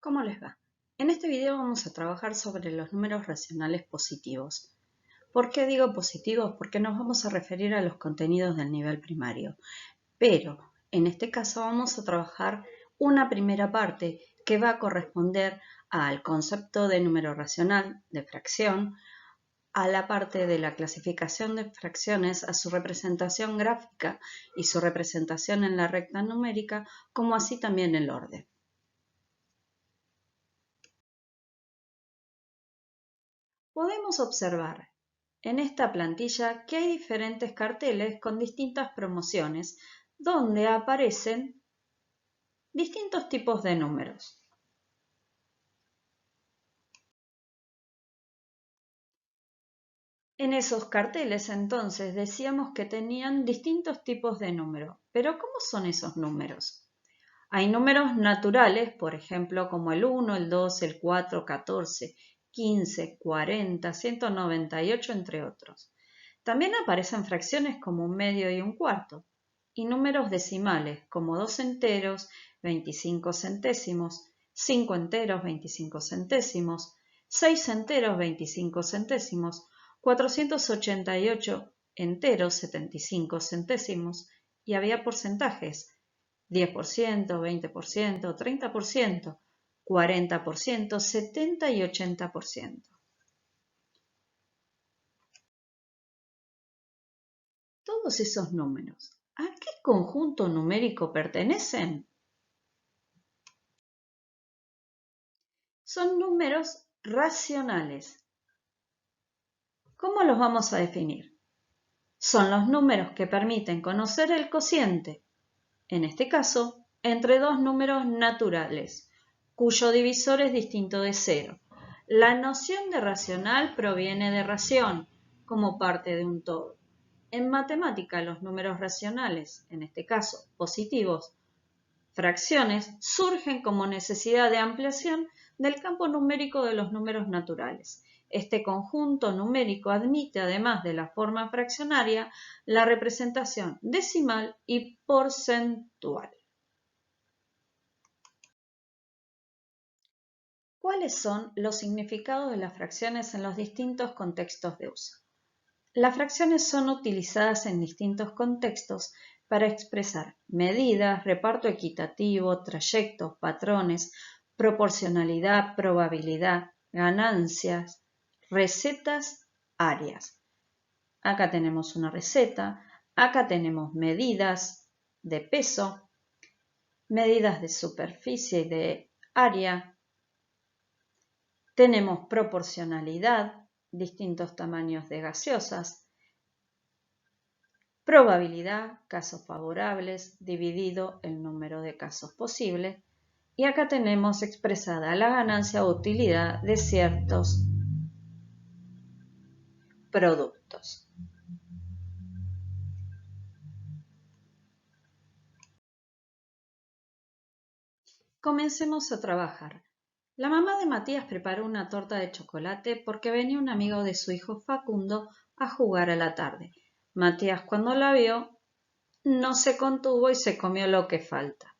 ¿Cómo les va? En este video vamos a trabajar sobre los números racionales positivos. ¿Por qué digo positivos? Porque nos vamos a referir a los contenidos del nivel primario. Pero en este caso vamos a trabajar una primera parte que va a corresponder al concepto de número racional, de fracción, a la parte de la clasificación de fracciones, a su representación gráfica y su representación en la recta numérica, como así también el orden. Podemos observar en esta plantilla que hay diferentes carteles con distintas promociones donde aparecen distintos tipos de números. En esos carteles entonces decíamos que tenían distintos tipos de número, pero ¿cómo son esos números? Hay números naturales, por ejemplo, como el 1, el 2, el 4, 14, 15, 40, 198, entre otros. También aparecen fracciones como un medio y un cuarto, y números decimales como 2 enteros, 25 centésimos, 5 enteros, 25 centésimos, 6 enteros, 25 centésimos, 488 enteros, 75 centésimos, y había porcentajes, 10%, 20%, 30%, 40%, 70% y 80%. Todos esos números, ¿a qué conjunto numérico pertenecen? Son números racionales. ¿Cómo los vamos a definir? Son los números que permiten conocer el cociente, en este caso, entre dos números naturales, cuyo divisor es distinto de cero. La noción de racional proviene de ración, como parte de un todo. En matemática, los números racionales, en este caso positivos, fracciones, surgen como necesidad de ampliación del campo numérico de los números naturales. Este conjunto numérico admite, además de la forma fraccionaria, la representación decimal y porcentual. ¿Cuáles son los significados de las fracciones en los distintos contextos de uso? Las fracciones son utilizadas en distintos contextos para expresar medidas, reparto equitativo, trayectos, patrones, proporcionalidad, probabilidad, ganancias, recetas, áreas. Acá tenemos una receta, acá tenemos medidas de peso, medidas de superficie y de área, tenemos proporcionalidad, distintos tamaños de gaseosas, probabilidad, casos favorables, dividido el número de casos posibles. Y acá tenemos expresada la ganancia o utilidad de ciertos productos. Comencemos a trabajar. La mamá de Matías preparó una torta de chocolate porque venía un amigo de su hijo Facundo a jugar a la tarde. Matías, cuando la vio, no se contuvo y se comió lo que falta.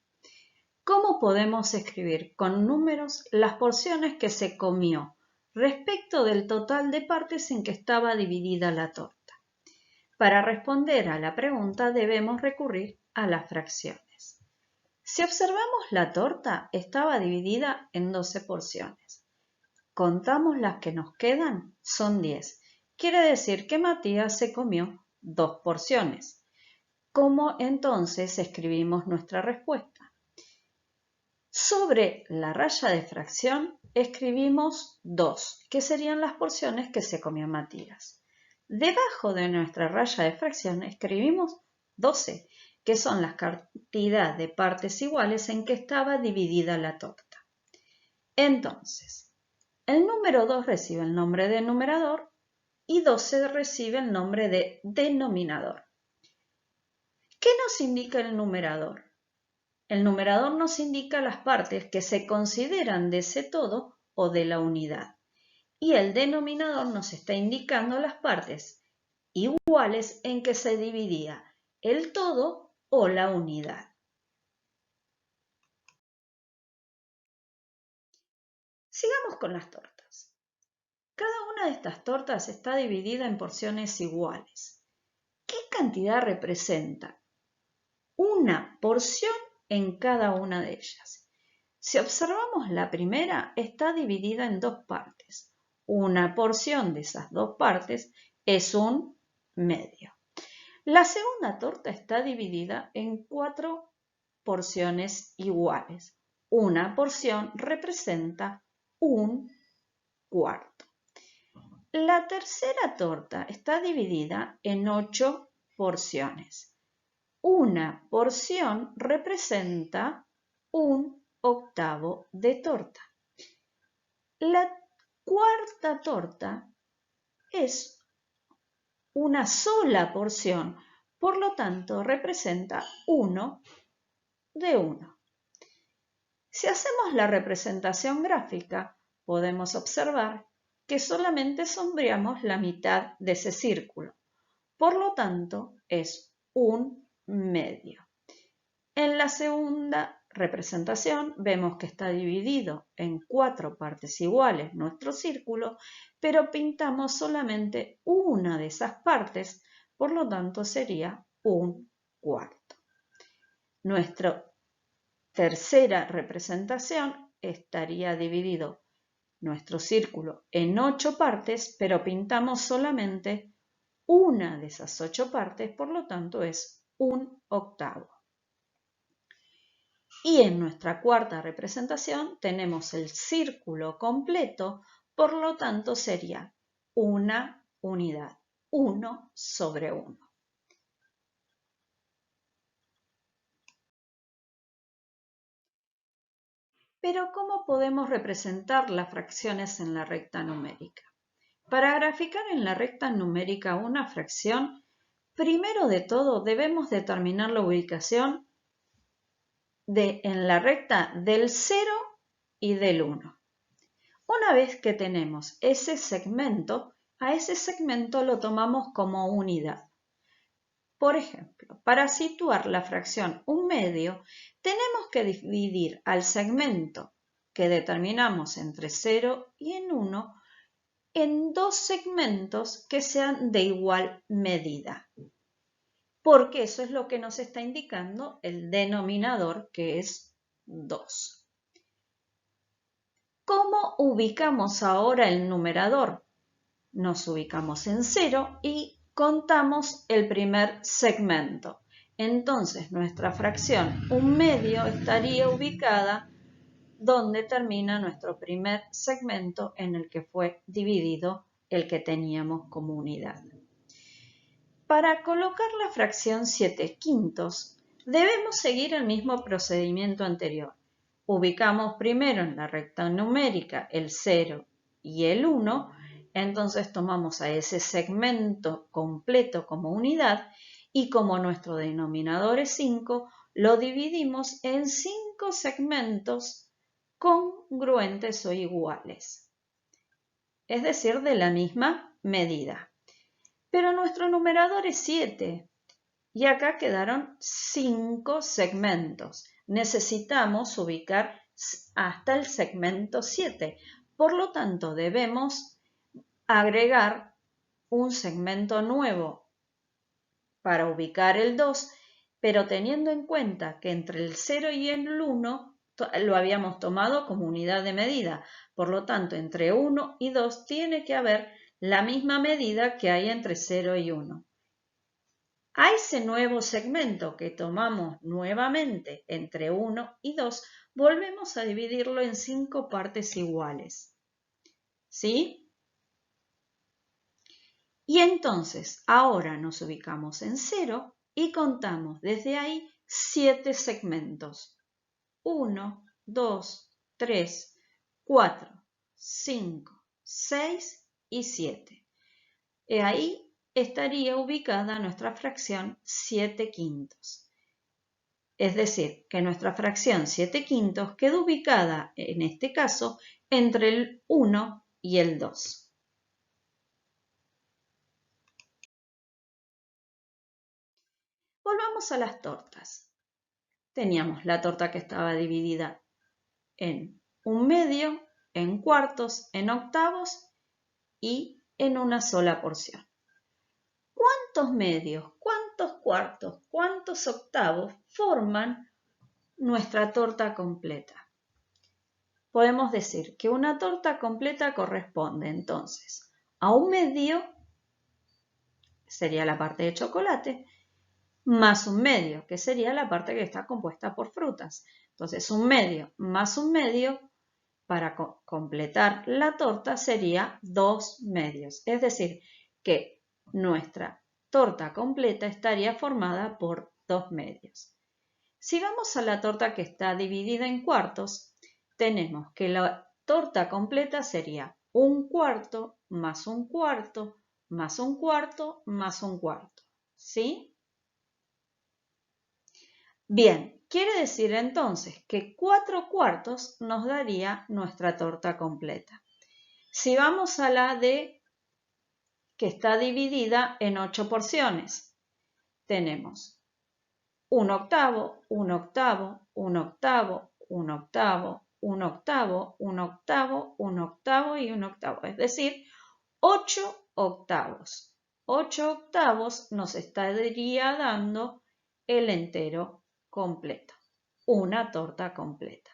¿Cómo podemos escribir con números las porciones que se comió respecto del total de partes en que estaba dividida la torta? Para responder a la pregunta debemos recurrir a las fracciones. Si observamos la torta, estaba dividida en 12 porciones. Contamos las que nos quedan, son 10. Quiere decir que Matías se comió 2 porciones. ¿Cómo entonces escribimos nuestra respuesta? Sobre la raya de fracción escribimos 2, que serían las porciones que se comió Matías. Debajo de nuestra raya de fracción escribimos 12, que son la cantidad de partes iguales en que estaba dividida la torta. Entonces, el número 2 recibe el nombre de numerador y 12 recibe el nombre de denominador. ¿Qué nos indica el numerador? El numerador nos indica las partes que se consideran de ese todo o de la unidad. Y el denominador nos está indicando las partes iguales en que se dividía el todo o la unidad. Sigamos con las tortas. Cada una de estas tortas está dividida en porciones iguales. ¿Qué cantidad representa una porción en cada una de ellas? Si observamos la primera, está dividida en dos partes. Una porción de esas dos partes es un medio. La segunda torta está dividida en 4 porciones iguales. Una porción representa un cuarto. La tercera torta está dividida en 8 porciones. Una porción representa un octavo de torta. La cuarta torta es una sola porción, por lo tanto representa 1 de 1. Si hacemos la representación gráfica, podemos observar que solamente sombreamos la mitad de ese círculo. Por lo tanto, es un medio. En la segunda representación vemos que está dividido en 4 partes iguales nuestro círculo, pero pintamos solamente una de esas partes, por lo tanto sería un cuarto. Nuestra tercera representación estaría dividido nuestro círculo en 8 partes, pero pintamos solamente una de esas 8 partes, por lo tanto es un octavo. Y en nuestra cuarta representación tenemos el círculo completo, por lo tanto sería una unidad, 1 sobre 1. Pero ¿cómo podemos representar las fracciones en la recta numérica? Para graficar en la recta numérica una fracción, primero de todo debemos determinar la ubicación en la recta del 0 y del 1. Una vez que tenemos ese segmento, a ese segmento lo tomamos como unidad. Por ejemplo, para situar la fracción 1/2, tenemos que dividir al segmento que determinamos entre 0 y en 1 en 2 segmentos que sean de igual medida, porque eso es lo que nos está indicando el denominador, que es 2. ¿Cómo ubicamos ahora el numerador? Nos ubicamos en 0 y contamos el primer segmento. Entonces nuestra fracción 1/2 estaría ubicada donde termina nuestro primer segmento en el que fue dividido el que teníamos como unidad. Para colocar la fracción 7/5 debemos seguir el mismo procedimiento anterior. Ubicamos primero en la recta numérica el 0 y el 1, entonces tomamos a ese segmento completo como unidad y como nuestro denominador es 5, lo dividimos en 5 segmentos congruentes o iguales, es decir, de la misma medida. Pero nuestro numerador es 7 y acá quedaron 5 segmentos. Necesitamos ubicar hasta el segmento 7. Por lo tanto, debemos agregar un segmento nuevo para ubicar el 2, pero teniendo en cuenta que entre el 0 y el 1 lo habíamos tomado como unidad de medida. Por lo tanto, entre 1 y 2 tiene que haber la misma medida que hay entre 0 y 1. A ese nuevo segmento que tomamos nuevamente entre 1 y 2, volvemos a dividirlo en 5 partes iguales. ¿Sí? Y entonces, ahora nos ubicamos en 0 y contamos desde ahí 7 segmentos. 1, 2, 3, 4, 5, 6 y 7. Ahí estaría ubicada nuestra fracción 7/5. Es decir, que nuestra fracción 7/5 quedó ubicada, en este caso, entre el 1 y el 2. Volvamos a las tortas. Teníamos la torta que estaba dividida en 1/2 en cuartos, en octavos y en una sola porción. ¿Cuántos medios, cuántos cuartos, cuántos octavos forman nuestra torta completa? Podemos decir que una torta completa corresponde entonces a un medio, sería la parte de chocolate, más un medio, que sería la parte que está compuesta por frutas. Entonces, un medio más un medio para completar la torta sería 2 medios. Es decir, que nuestra torta completa estaría formada por 2 medios. Si vamos a la torta que está dividida en cuartos, tenemos que la torta completa sería un cuarto más un cuarto más un cuarto más un cuarto. ¿Sí? Bien, quiere decir entonces que 4 cuartos nos daría nuestra torta completa. Si vamos a la de que está dividida en 8 porciones, tenemos un octavo, un octavo, un octavo, un octavo, un octavo, un octavo, un octavo y un octavo, es decir, 8 octavos. 8 octavos nos estaría dando el entero completo, una torta completa.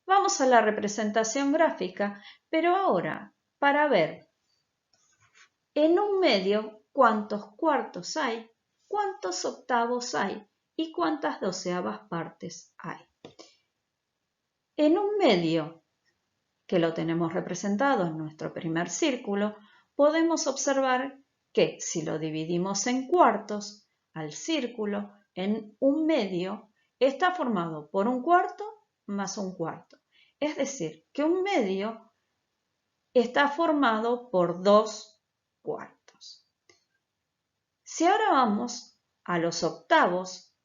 Vamos a la representación gráfica, pero ahora para ver en un medio cuántos cuartos hay, cuántos octavos hay y cuántas doceavas partes hay. En un medio, que lo tenemos representado en nuestro primer círculo, podemos observar que si lo dividimos en cuartos, al círculo, en un medio, está formado por un cuarto más un cuarto. Es decir, que un medio está formado por 2 cuartos. Si ahora vamos a los octavos,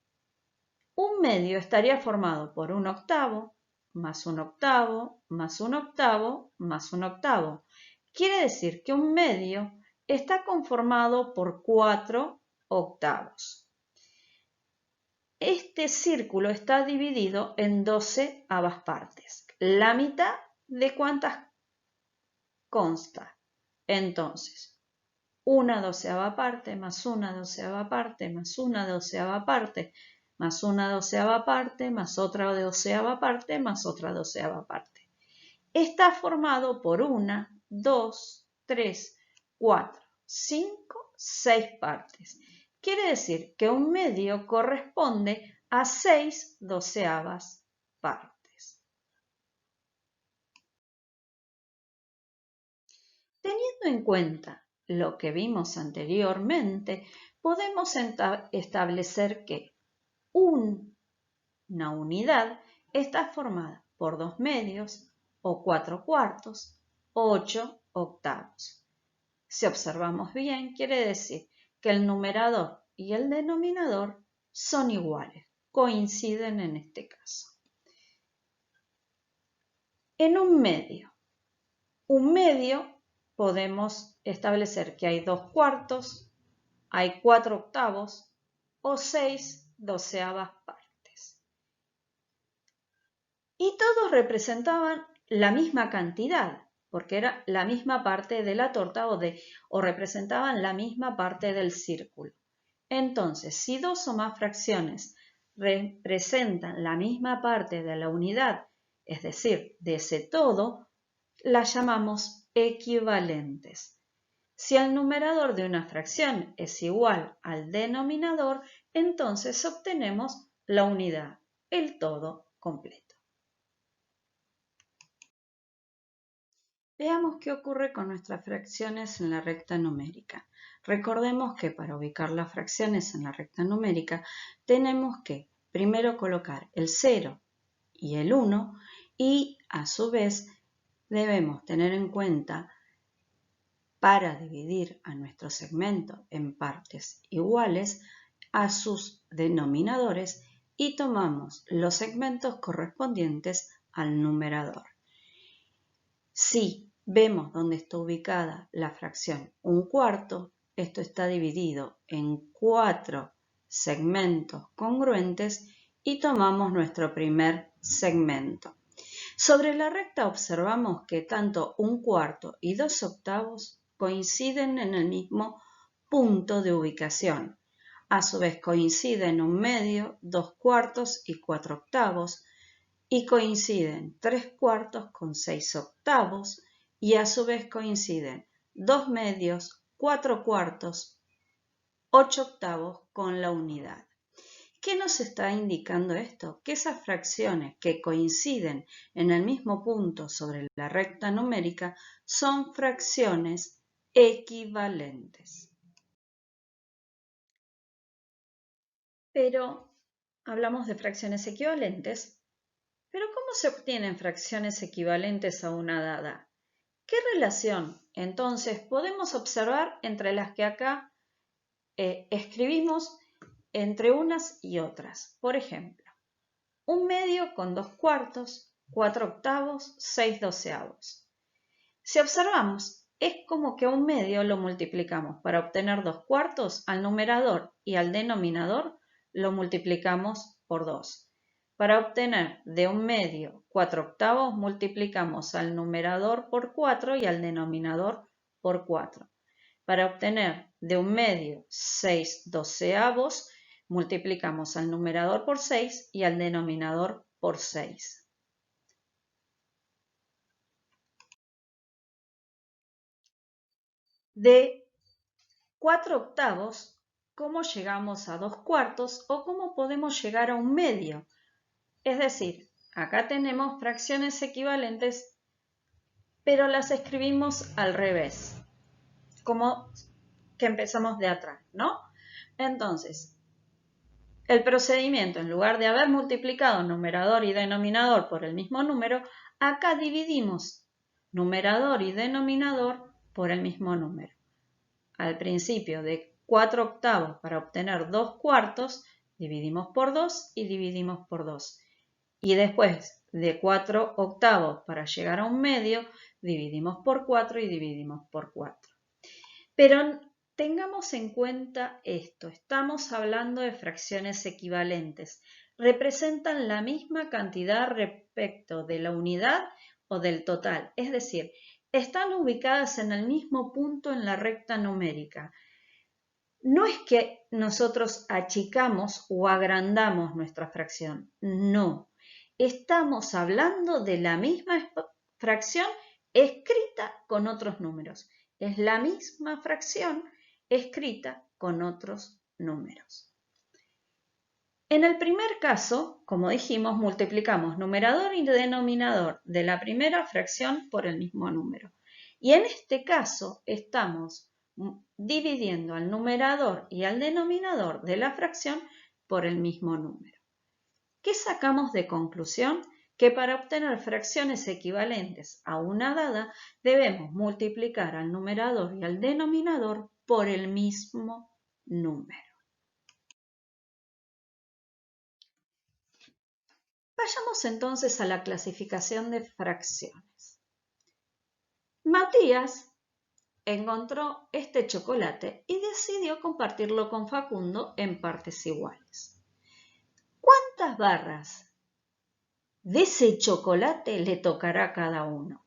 un medio estaría formado por un octavo, más un octavo, más un octavo, más un octavo. Quiere decir que un medio está conformado por 4 octavos. Este círculo está dividido en 12 partes. ¿La mitad de cuántas consta? Entonces, una doceava parte más una doceava parte más una doceava parte más una doceava parte más otra doceava parte más otra doceava parte. Está formado por 1, 2, 3, 4, 5, 6 partes. Quiere decir que un medio corresponde a 6 doceavas partes. Teniendo en cuenta lo que vimos anteriormente, podemos establecer que una unidad está formada por 2 medios o 4 cuartos o 8 octavos. Si observamos bien, quiere decir que el numerador y el denominador son iguales, coinciden en este caso. En un medio podemos establecer que hay 2 cuartos, hay 4 octavos o 6 doceavas partes. Y todos representaban la misma cantidad, porque era la misma parte de la torta o representaban la misma parte del círculo. Entonces, si 2 o más fracciones representan la misma parte de la unidad, es decir, de ese todo, las llamamos equivalentes. Si el numerador de una fracción es igual al denominador, entonces obtenemos la unidad, el todo completo. Veamos qué ocurre con nuestras fracciones en la recta numérica. Recordemos que para ubicar las fracciones en la recta numérica tenemos que primero colocar el 0 y el 1 y a su vez debemos tener en cuenta para dividir a nuestro segmento en partes iguales a sus denominadores y tomamos los segmentos correspondientes al numerador. Si vemos dónde está ubicada la fracción 1/4, esto está dividido en 4 segmentos congruentes y tomamos nuestro primer segmento. Sobre la recta observamos que tanto 1/4 y 2/8 coinciden en el mismo punto de ubicación. A su vez coinciden 1/2, 2/4 y 4/8 y coinciden 3/4 con 6/8 y a su vez coinciden 2/2, 4/4, 8/8 con la unidad. ¿Qué nos está indicando esto? Que esas fracciones que coinciden en el mismo punto sobre la recta numérica son fracciones equivalentes. Pero hablamos de fracciones equivalentes, pero ¿cómo se obtienen fracciones equivalentes a una dada? ¿Qué relación entonces podemos observar entre las que acá escribimos entre unas y otras? Por ejemplo, 1/2 con 2/4, 4/8, 6/12. Si observamos, es como que a 1/2 lo multiplicamos para obtener 2/4 al numerador y al denominador lo multiplicamos por 2. Para obtener de 1/2 4/8 multiplicamos al numerador por 4 y al denominador por 4. Para obtener de 1/2 6/12 multiplicamos al numerador por 6 y al denominador por 6. De 4/8, ¿cómo llegamos a 2/4 o cómo podemos llegar a 1/2? Es decir, acá tenemos fracciones equivalentes, pero las escribimos al revés, como que empezamos de atrás, ¿no? Entonces, el procedimiento, en lugar de haber multiplicado numerador y denominador por el mismo número, acá dividimos numerador y denominador por el mismo número. Al principio de 4/8 para obtener 2/4, dividimos por 2 y dividimos por 2. Y después de 4/8 para llegar a 1/2, dividimos por 4 y dividimos por 4. Pero tengamos en cuenta esto, estamos hablando de fracciones equivalentes. Representan la misma cantidad respecto de la unidad o del total, es decir, están ubicadas en el mismo punto en la recta numérica. No es que nosotros achicamos o agrandamos nuestra fracción, no. Estamos hablando de la misma fracción escrita con otros números. Es la misma fracción escrita con otros números. En el primer caso, como dijimos, multiplicamos numerador y denominador de la primera fracción por el mismo número. Y en este caso estamos dividiendo al numerador y al denominador de la fracción por el mismo número. ¿Qué sacamos de conclusión? Que para obtener fracciones equivalentes a una dada debemos multiplicar al numerador y al denominador por el mismo número. Vayamos entonces a la clasificación de fracciones. Matías encontró este chocolate y decidió compartirlo con Facundo en partes iguales. ¿Cuántas barras de ese chocolate le tocará a cada uno?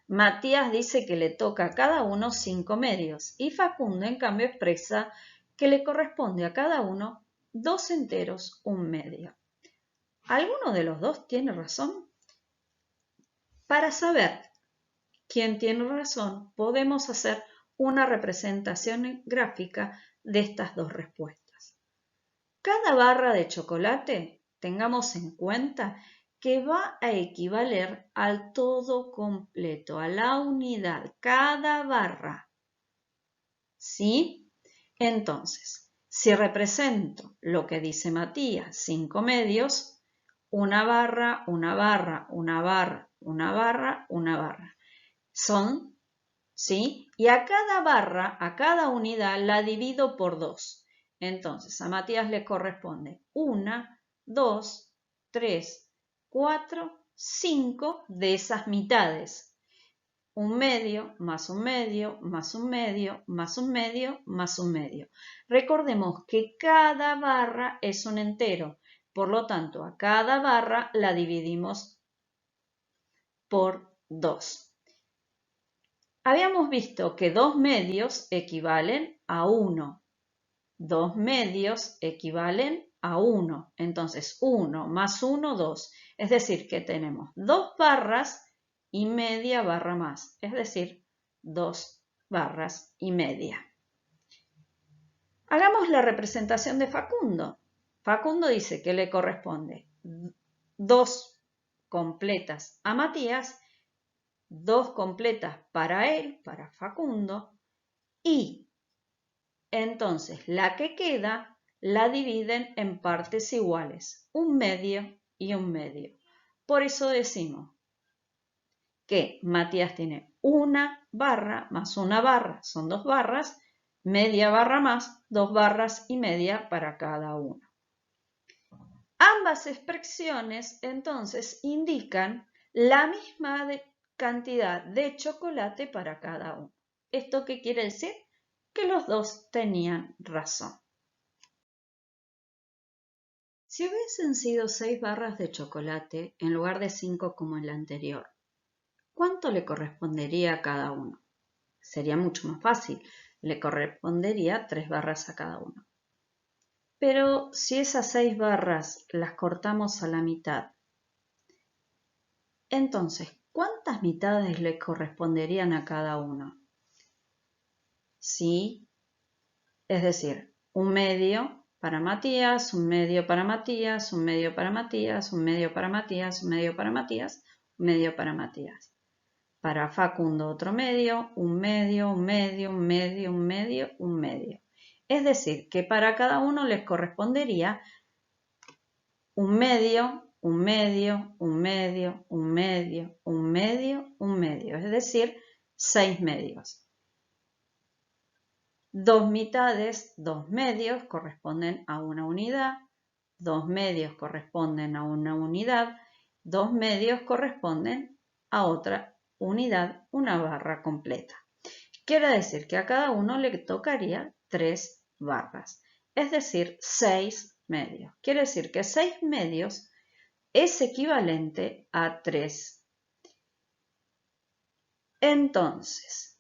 Matías dice que le toca a cada uno 5 medios y Facundo en cambio expresa que le corresponde a cada uno 2 enteros, 1 medio. ¿Alguno de los dos tiene razón? Para saber quién tiene razón, podemos hacer una representación gráfica de estas dos respuestas. Cada barra de chocolate, tengamos en cuenta que va a equivaler al todo completo, a la unidad, cada barra. ¿Sí? Entonces, si represento lo que dice Matías, 5 medios, una barra, una barra, una barra, una barra, una barra. Son, ¿sí? Y a cada barra, a cada unidad, la divido por 2. Entonces, a Matías le corresponde 1, 2, 3, 4, 5 de esas mitades. 1 medio, más 1 medio, más 1 medio, más 1 medio, más 1 medio. Recordemos que cada barra es un entero. Por lo tanto, a cada barra la dividimos por 2. Habíamos visto que 2 medios equivalen a 1. 2 medios equivalen a 1. Entonces 1 más 1, 2. Es decir, que tenemos 2 barras y media barra más. Es decir, 2 barras y media. Hagamos la representación de Facundo. Facundo dice que le corresponde 2 completas a Matías, 2 completas para él, para Facundo, y entonces la que queda la dividen en partes iguales, 1 medio y 1 medio. Por eso decimos que Matías tiene una barra más una barra, son 2 barras, media barra más 2 barras y media para cada uno. Ambas expresiones entonces indican la misma cantidad de chocolate para cada uno. ¿Esto qué quiere decir? Que los dos tenían razón. Si hubiesen sido 6 barras de chocolate en lugar de 5 como en la anterior, ¿cuánto le correspondería a cada uno? Sería mucho más fácil, le correspondería 3 barras a cada uno. Pero si esas 6 barras las cortamos a la mitad, entonces, ¿cuántas mitades le corresponderían a cada uno? Sí, es decir, 1 medio para Matías, 1 medio para Matías, 1 medio para Matías, 1 medio para Matías, 1 medio para Matías, 1 medio para Matías. Para Facundo otro medio, 1 medio, 1 medio, 1 medio, 1 medio, 1 medio. Es decir, que para cada uno les correspondería 1 medio, 1 medio, 1 medio, 1 medio, 1 medio, 1 medio, es decir, 6 medios. 2 mitades, 2 medios corresponden a una unidad, 2 medios corresponden a una unidad, 2 medios corresponden a otra unidad, una barra completa. Quiere decir que a cada uno le tocaría 3 barras, es decir, 6 medios. Quiere decir que 6 medios es equivalente a 3. Entonces,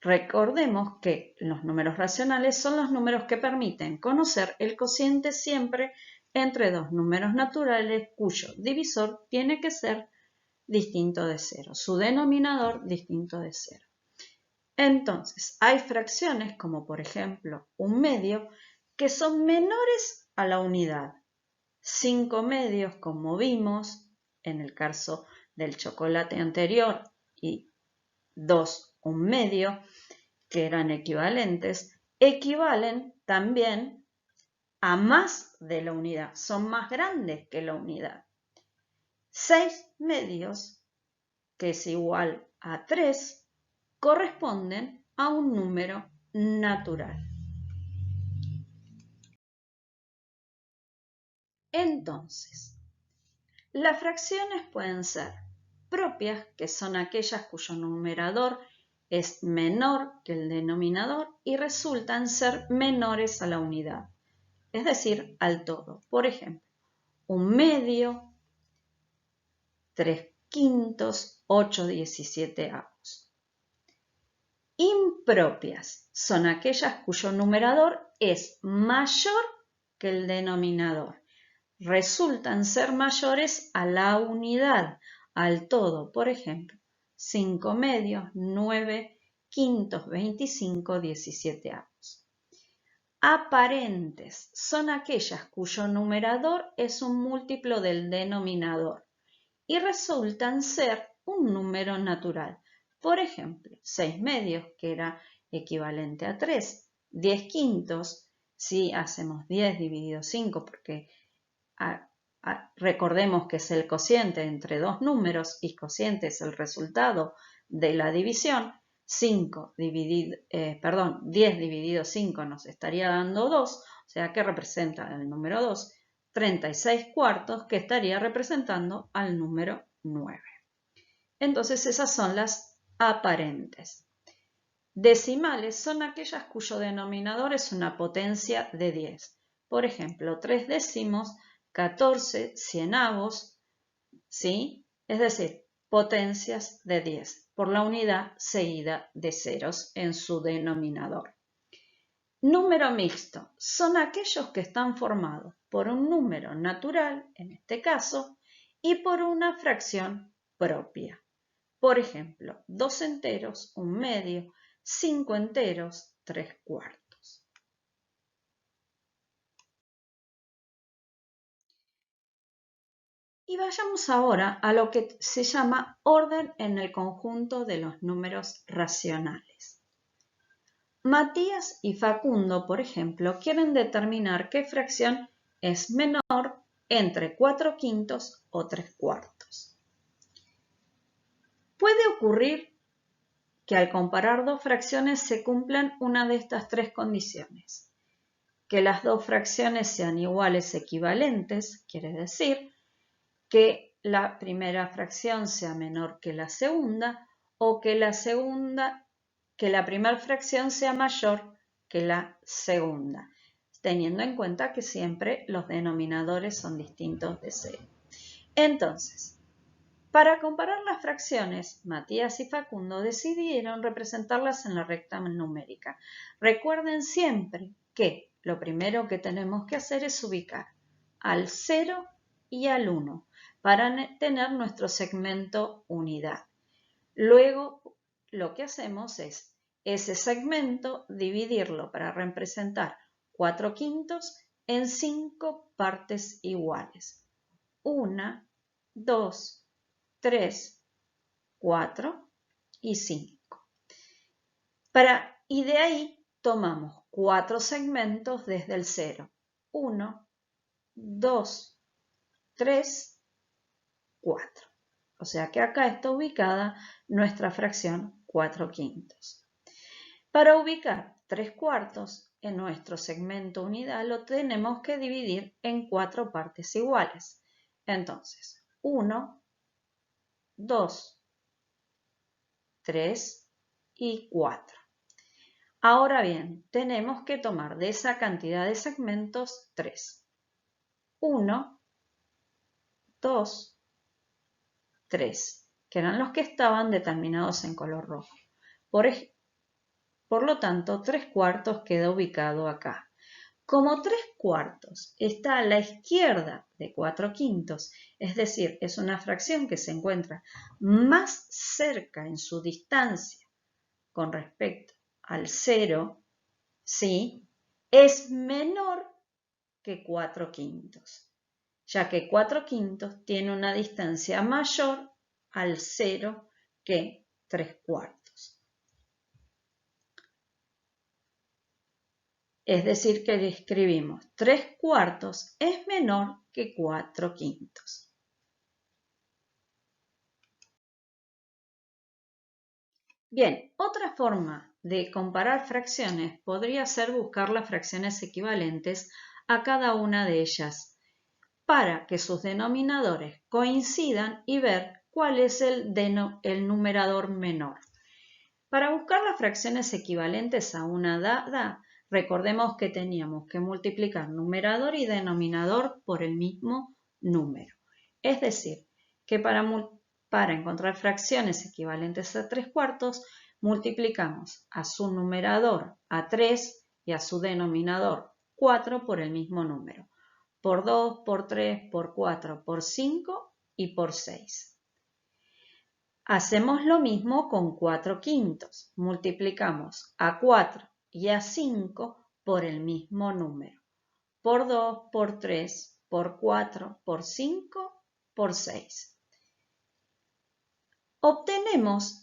recordemos que los números racionales son los números que permiten conocer el cociente siempre entre dos números naturales cuyo divisor tiene que ser distinto de 0, su denominador distinto de 0. Entonces, hay fracciones como por ejemplo 1 medio que son menores a la unidad. 5 medios, como vimos en el caso del chocolate anterior, y 2 1 medio, que eran equivalentes, equivalen también a más de la unidad, son más grandes que la unidad. 6 medios, que es igual a 3, corresponden a un número natural. Entonces, las fracciones pueden ser propias, que son aquellas cuyo numerador es menor que el denominador y resultan ser menores a la unidad, es decir, al todo. Por ejemplo, 1 medio, 3 quintos, 8 17avos. Impropias son aquellas cuyo numerador es mayor que el denominador. Resultan ser mayores a la unidad, al todo. Por ejemplo, 5 medios, 9 quintos, 25 17avos. Aparentes son aquellas cuyo numerador es un múltiplo del denominador y resultan ser un número natural. Por ejemplo, 6 medios, que era equivalente a 3, 10 quintos, si hacemos 10 dividido 5, porque recordemos que es el cociente entre dos números y cociente es el resultado de la división. 10 dividido 5 nos estaría dando 2, o sea que representa el número 2, 36 cuartos, que estaría representando al número 9. Entonces esas son las aparentes. Decimales son aquellas cuyo denominador es una potencia de 10. Por ejemplo, 3 décimos, 14 cienavos, ¿sí? Es decir, potencias de 10 por la unidad seguida de ceros en su denominador. Número mixto son aquellos que están formados por un número natural, en este caso, y por una fracción propia. Por ejemplo, 2 enteros, 1/2, 5 enteros, 3/4. Y vayamos ahora a lo que se llama orden en el conjunto de los números racionales. Matías y Facundo, por ejemplo, quieren determinar qué fracción es menor entre 4/5 o 3/4. Puede ocurrir que al comparar dos fracciones se cumplan una de estas tres condiciones. Que las dos fracciones sean iguales equivalentes, quiere decir que la primera fracción sea menor que la segunda o que la primera fracción sea mayor que la segunda, teniendo en cuenta que siempre los denominadores son distintos de cero. Entonces, para comparar las fracciones, Matías y Facundo decidieron representarlas en la recta numérica. Recuerden siempre que lo primero que tenemos que hacer es ubicar al 0 y al 1 para tener nuestro segmento unidad. Luego, lo que hacemos es ese segmento dividirlo para representar 4/5 en 5 partes iguales. 1, 2, 3, 4 y 5. Y de ahí tomamos 4 segmentos desde el 0. 1, 2, 3, 4. O sea que acá está ubicada nuestra fracción 4/5. Para ubicar 3/4 en nuestro segmento unidad lo tenemos que dividir en 4 partes iguales. Entonces, 1, 2, 3 y 4. Ahora bien, tenemos que tomar de esa cantidad de segmentos 3. 1, 2, 3, que eran los que estaban determinados en color rojo. Por lo tanto, 3/4 queda ubicado acá. Como 3/4 está a la izquierda de 4/5, es decir, es una fracción que se encuentra más cerca en su distancia con respecto al 0, ¿sí? Es menor que 4/5, ya que 4/5 tiene una distancia mayor al 0 que 3/4. Es decir, que le escribimos 3/4 es menor que 4/5. Bien, otra forma de comparar fracciones podría ser buscar las fracciones equivalentes a cada una de ellas para que sus denominadores coincidan y ver cuál es el numerador menor. Para buscar las fracciones equivalentes a una dada, recordemos que teníamos que multiplicar numerador y denominador por el mismo número. Es decir, que para encontrar fracciones equivalentes a 3/4, multiplicamos a su numerador a 3 y a su denominador 4 por el mismo número. Por 2, por 3, por 4, por 5 y por 6. Hacemos lo mismo con 4/5. Multiplicamos a 4 y a 5 por el mismo número. Por 2, por 3, por 4, por 5, por 6.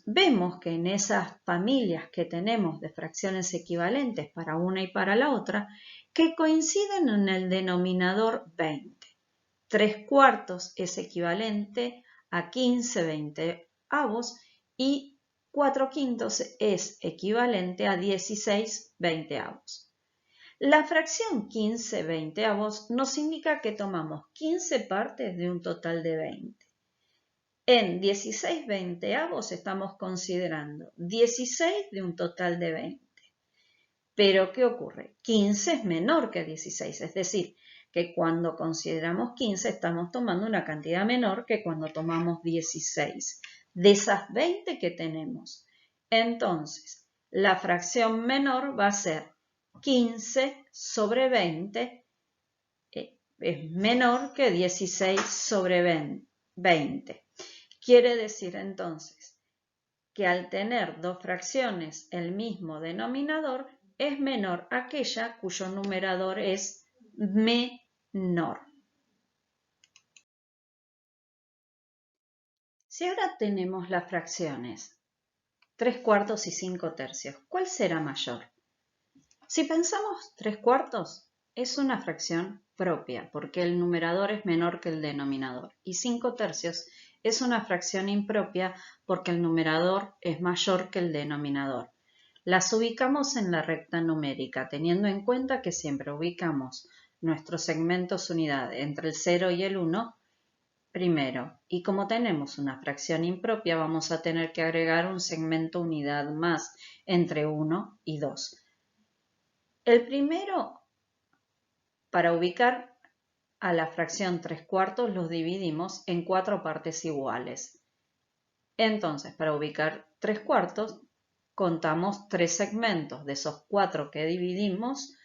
Vemos que en esas familias que tenemos de fracciones equivalentes para una y para la otra, que coinciden en el denominador 20. 3/4 es equivalente a 15/20 y 4/5 es equivalente a 16/20. La fracción 15/20 nos indica que tomamos 15 partes de un total de 20. En 16/20 estamos considerando 16 de un total de 20. Pero, ¿qué ocurre? 15 es menor que 16, es decir, que cuando consideramos 15 estamos tomando una cantidad menor que cuando tomamos 16. De esas 20 que tenemos, entonces la fracción menor va a ser 15 sobre 20, es menor que 16 sobre 20. Quiere decir entonces que al tener dos fracciones el mismo denominador, es menor aquella cuyo numerador es menor. Si ahora tenemos las fracciones 3/4 y 5/3, ¿cuál será mayor? Si pensamos 3/4 es una fracción propia porque el numerador es menor que el denominador y 5/3 es una fracción impropia porque el numerador es mayor que el denominador. Las ubicamos en la recta numérica teniendo en cuenta que siempre ubicamos nuestros segmentos unidad entre el 0 y el 1 primero, y como tenemos una fracción impropia vamos a tener que agregar un segmento unidad más entre 1 y 2. El primero, para ubicar a la fracción 3/4 los dividimos en 4 partes iguales. Entonces, para ubicar 3/4 contamos 3 segmentos de esos 4 que dividimos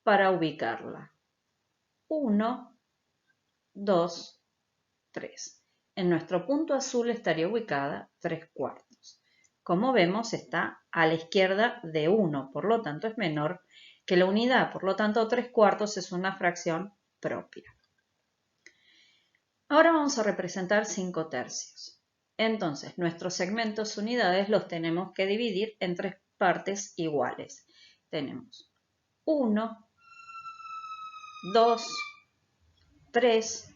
para ubicarla. 1, 2, 3. En nuestro punto azul estaría ubicada 3/4. Como vemos, está a la izquierda de 1, por lo tanto es menor que la unidad, por lo tanto 3/4 es una fracción propia. Ahora vamos a representar 5/3. Entonces, nuestros segmentos unidades los tenemos que dividir en 3 partes iguales. Tenemos 1, 2, 3,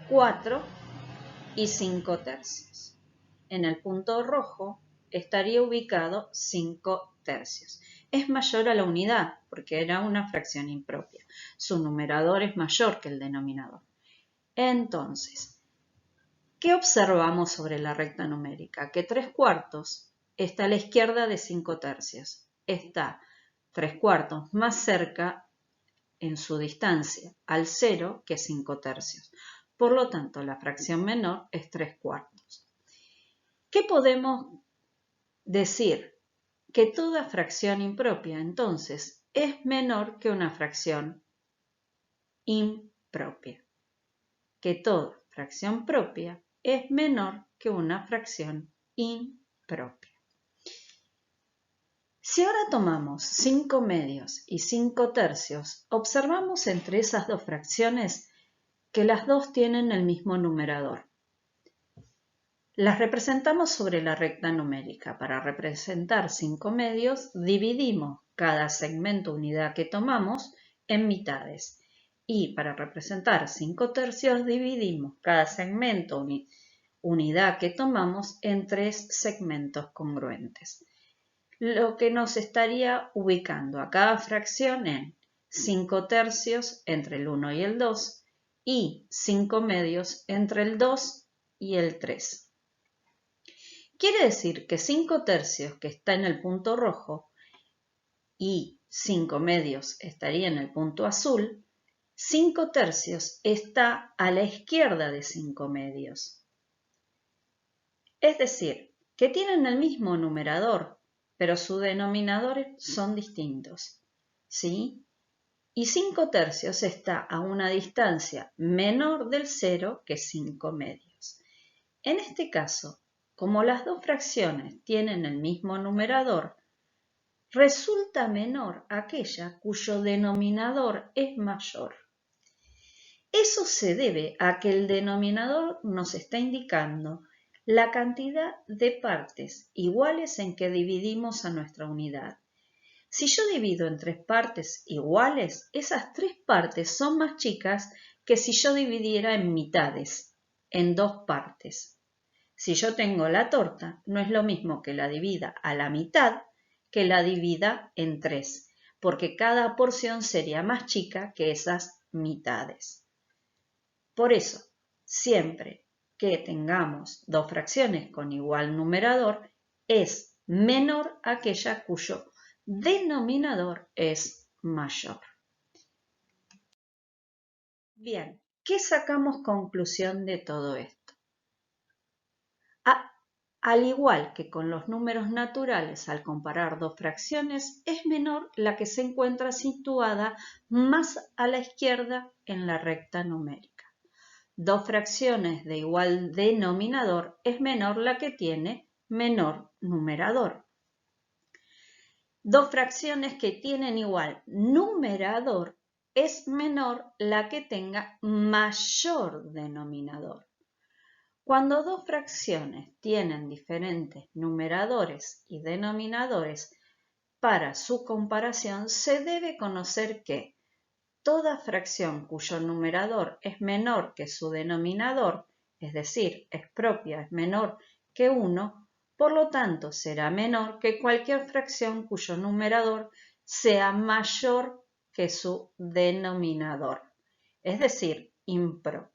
4 y 5/3. En el punto rojo estaría ubicado 5/3. Es mayor a la unidad porque era una fracción impropia. Su numerador es mayor que el denominador. Entonces, ¿qué observamos sobre la recta numérica? Que 3/4 está a la izquierda de 5/3. Está 3/4 más cerca en su distancia al 0 que 5/3. Por lo tanto, la fracción menor es 3/4. ¿Qué podemos decir? Que toda fracción impropia, entonces, es menor que una fracción impropia. Que toda fracción propia es menor que una fracción impropia. Si ahora tomamos 5/2 y 5/3, observamos entre esas dos fracciones que las dos tienen el mismo numerador. Las representamos sobre la recta numérica. Para representar 5/2 dividimos cada segmento unidad que tomamos en mitades. Y para representar 5/3 dividimos cada segmento unidad que tomamos en 3 segmentos congruentes. Lo que nos estaría ubicando a cada fracción en 5/3 entre el 1 y el 2 y 5/2 entre el 2 y el 3. Quiere decir que 5/3 que está en el punto rojo y 5/2 estaría en el punto azul, 5/3 está a la izquierda de 5/2. Es decir, que tienen el mismo numerador, pero sus denominadores son distintos, ¿sí? Y 5/3 está a una distancia menor del 0 que 5/2. En este caso, como las dos fracciones tienen el mismo numerador, resulta menor aquella cuyo denominador es mayor. Eso se debe a que el denominador nos está indicando la cantidad de partes iguales en que dividimos a nuestra unidad. Si yo divido en 3 partes iguales, esas 3 partes son más chicas que si yo dividiera en mitades, en 2 partes. Si yo tengo la torta, no es lo mismo que la divida a la mitad que la divida en 3, porque cada porción sería más chica que esas mitades. Por eso, siempre que tengamos dos fracciones con igual numerador, es menor aquella cuyo denominador es mayor. Bien, ¿qué sacamos conclusión de todo esto? Al igual que con los números naturales, al comparar dos fracciones, es menor la que se encuentra situada más a la izquierda en la recta numérica. Dos fracciones de igual denominador es menor la que tiene menor numerador. Dos fracciones que tienen igual numerador es menor la que tenga mayor denominador. Cuando dos fracciones tienen diferentes numeradores y denominadores, para su comparación se debe conocer que toda fracción cuyo numerador es menor que su denominador, es decir, es propia, es menor que 1, por lo tanto será menor que cualquier fracción cuyo numerador sea mayor que su denominador, es decir, impropia.